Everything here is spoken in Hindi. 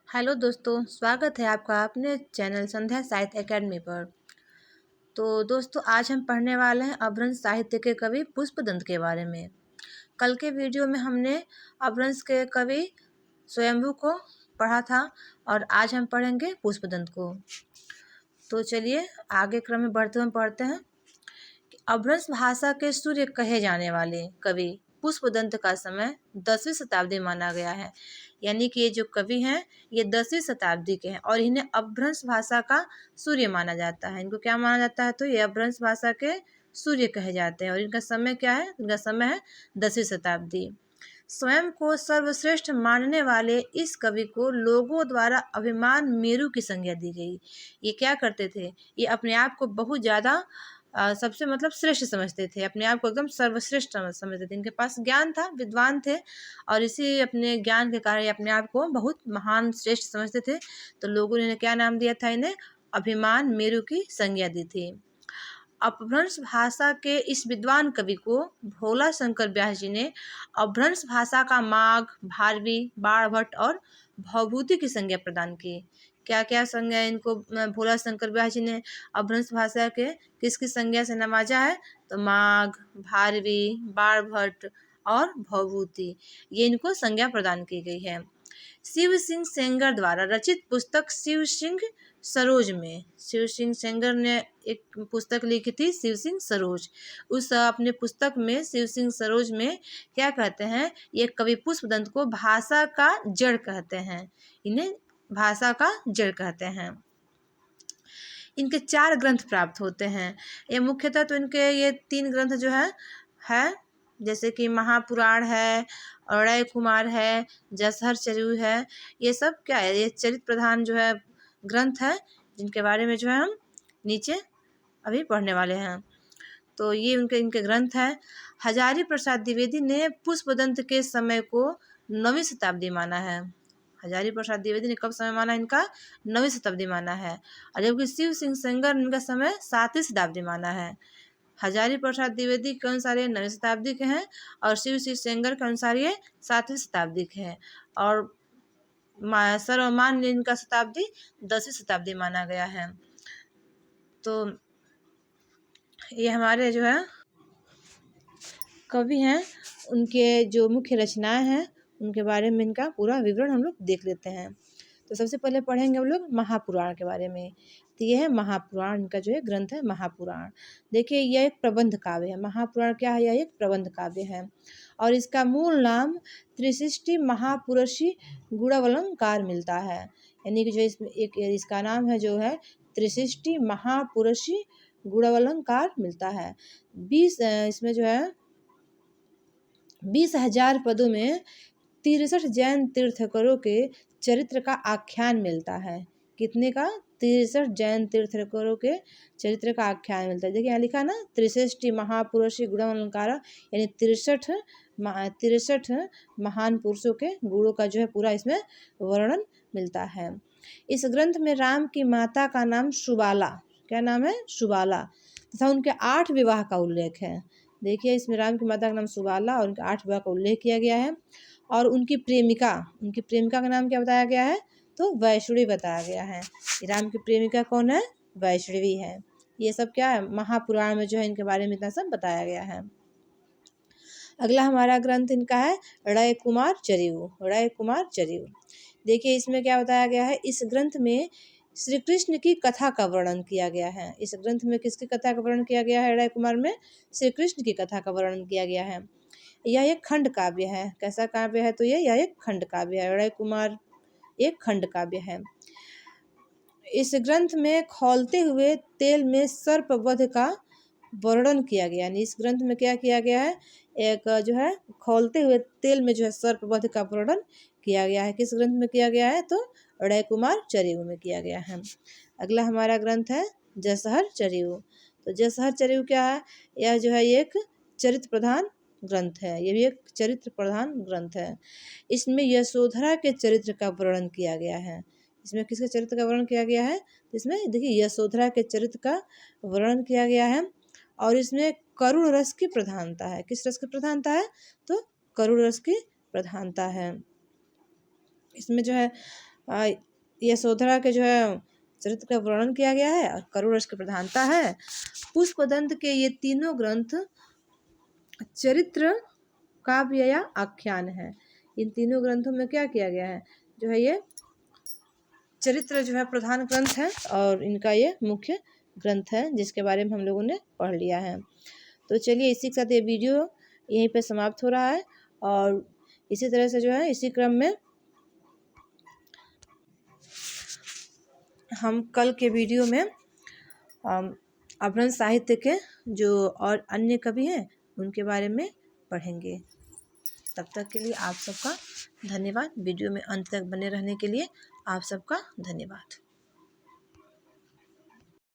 हेलो दोस्तों, स्वागत है आपका अपने चैनल संध्या साहित्य एकेडमी पर। तो दोस्तों, आज हम पढ़ने वाले हैं अपभ्रंश साहित्य के कवि पुष्पदंत के बारे में। कल के वीडियो में हमने अपभ्रंश के कवि स्वयंभू को पढ़ा था और आज हम पढ़ेंगे पुष्पदंत को। तो चलिए आगे क्रम में बढ़ते हुए पढ़ते हैं। अपभ्रंश भाषा के सूर्य कहे जाने वाले कवि पुष्पदंत का समय 10वीं शताब्दी माना गया है। यानी कि ये जो कवि हैं ये 10वीं शताब्दी के हैं और इन्हें अपभ्रंश भाषा का सूर्य माना जाता है। इनको क्या माना जाता है? तो ये अपभ्रंश भाषा के सूर्य कहे जाते हैं और इनका समय क्या है? इनका समय है 10वीं शताब्दी। स्वयं को सर्वश्रेष्ठ मानने वाले इस कवि को लोगों द्वारा अभिमान मेरु की संज्ञा दी गई। ये क्या करते थे? ये अपने आप को बहुत ज़्यादा सबसे श्रेष्ठ समझते थे, अपने आप को एकदम सर्वश्रेष्ठ समझते थे। इनके पास ज्ञान था, विद्वान थे और इसी अपने ज्ञान के कारण अपने आप को बहुत महान श्रेष्ठ समझते थे। तो लोगों ने क्या नाम दिया था? इन्हें अभिमान मेरु की संज्ञा दी थी। अपभ्रंश भाषा के इस विद्वान कवि को भोला शंकर व्यास जी ने अपभ्रंश भाषा का माघ, भारवी, बाणभट्ट और भवभूति की संज्ञा प्रदान की। क्या क्या संज्ञा इनको भोला शंकर व्यास जी ने अपभ्रंश भाषा के किसकी संज्ञा से नवाजा है? तो माघ, भारवी, बाणभट्ट और भवभूति, ये इनको संज्ञा प्रदान की गई है। शिव सिंह सेंगर द्वारा रचित पुस्तक शिव सिंह सरोज में, शिव सिंह सेंगर ने एक पुस्तक लिखी थी शिव सिंह सरोज। उस अपने पुस्तक में शिव सिंह सरोज में क्या कहते हैं? ये कवि पुष्पदंत को भाषा का जड़ कहते हैं। इन्हें भाषा का जड़ कहते हैं। इनके 4 ग्रंथ प्राप्त होते हैं। ये मुख्यतः तो इनके ये 3 ग्रंथ जो है जैसे कि महापुराण है, अड़य कुमार है, जसहर चरिऊ है। ये सब क्या है? ये चरित्र प्रधान जो है ग्रंथ है, जिनके बारे में जो है हम नीचे अभी पढ़ने वाले हैं। तो ये इनके ग्रंथ हैं। हजारी प्रसाद द्विवेदी ने पुष्पदंत के समय को 9वीं शताब्दी माना है। हजारी प्रसाद द्विवेदी ने कब समय माना? इनका 9वीं शताब्दी माना है। और जबकि शिव सिंह सेंगर ने इनका समय 7वीं शताब्दी माना है। हजारी प्रसाद द्विवेदी के अनुसार ये 9वीं शताब्दी के हैं और शिव सिंह सेंगर के अनुसार ये 7वीं शताब्दी के हैं। और सर्वमान्य इनका शताब्दी 10वीं शताब्दी माना गया है। तो ये हमारे जो है कवि हैं, उनके जो मुख्य रचनाएं हैं उनके बारे में इनका पूरा विवरण हम लोग देख लेते हैं। तो सबसे पहले पढ़ेंगे हम लोग महापुराण के बारे में। तो ये है महापुराण, इनका जो है ग्रंथ है महापुराण। देखिए यह एक प्रबंध काव्य है। महापुराण क्या है? यह एक प्रबंध काव्य है और इसका मूल नाम त्रिशिष्टि महापुरुषी गुणावलंकार मिलता है। यानी कि जो इसमें एक इसका नाम है जो है त्रिशिष्टि महापुरुषी गुणावलंकार मिलता है। 20 इसमें जो है 20,000 पदों में 63 जैन तीर्थंकरों के चरित्र का आख्यान मिलता है। कितने का? 63 जैन तीर्थंकरों के चरित्र का आख्यान मिलता है। देखिए यहाँ लिखा ना, त्रिशिष्टि महापुरुषी गुणावलंकार, यानी 63 महान पुरुषों के गुणों का जो है पूरा इसमें वर्णन मिलता है। इस ग्रंथ में राम की माता का नाम सुबाला, क्या नाम है? सुबाला, तथा उनके 8 विवाह का उल्लेख है। देखिए इसमें राम की माता का नाम सुबाला और उनके 8 विवाह का उल्लेख किया गया है। और उनकी प्रेमिका का नाम क्या बताया गया है? तो वैष्णवी बताया गया है। राम की प्रेमिका कौन है? वैष्णवी है। ये सब क्या है? महापुराण में जो है इनके बारे में इतना सब बताया गया है। अगला हमारा ग्रंथ इनका है अड़य कुमार चरिऊ। देखिए इसमें क्या बताया गया है? इस ग्रंथ में श्री कृष्ण की कथा का वर्णन किया गया है। इस ग्रंथ में किसकी कथा का वर्णन किया गया है? अड़य कुमार में श्री कृष्ण की कथा का वर्णन किया गया है। यह एक खंड काव्य है। कैसा काव्य है? तो यह एक खंड काव्य है। अड़य कुमार एक खंड काव्य है। इस ग्रंथ में खौलते हुए तेल में सर्पवध का वर्णन किया गया। यानी इस ग्रंथ में क्या किया गया है? एक जो है खौलते हुए तेल में जो है सर्पवध का वर्णन किया गया है। किस ग्रंथ में किया गया है? तो अड़य कुमार चरिऊ में किया गया है। अगला हमारा ग्रंथ है जसहर चरिऊ। तो जसहर चरिऊ क्या है? यह जो है एक चरित्र प्रधान ग्रंथ है। यह भी एक चरित्र प्रधान ग्रंथ है। इसमें यशोधरा के चरित्र का वर्णन किया गया है। इसमें किसके चरित्र का वर्णन किया गया है? इसमें देखिए यशोधरा के चरित्र का वर्णन किया गया है और इसमें करुण रस की प्रधानता है। किस रस की प्रधानता है? तो करुण रस की प्रधानता है। इसमें जो है यशोधरा के जो है चरित्र का वर्णन किया गया है और करुण रस की प्रधानता है। पुष्पदंत के ये तीनों ग्रंथ चरित्र, काव्य या आख्यान है। इन तीनों ग्रंथों में क्या किया गया है, जो है ये चरित्र जो है प्रधान ग्रंथ है और इनका ये मुख्य ग्रंथ है जिसके बारे में हम लोगों ने पढ़ लिया है। तो चलिए इसी के साथ ये वीडियो यहीं पे समाप्त हो रहा है और इसी तरह से जो है इसी क्रम में हम कल के वीडियो में अपभ्रंश साहित्य के जो और अन्य कवि हैं उनके बारे में पढ़ेंगे। तब तक के लिए आप सबका धन्यवाद। वीडियो में अंत तक बने रहने के लिए आप सबका धन्यवाद।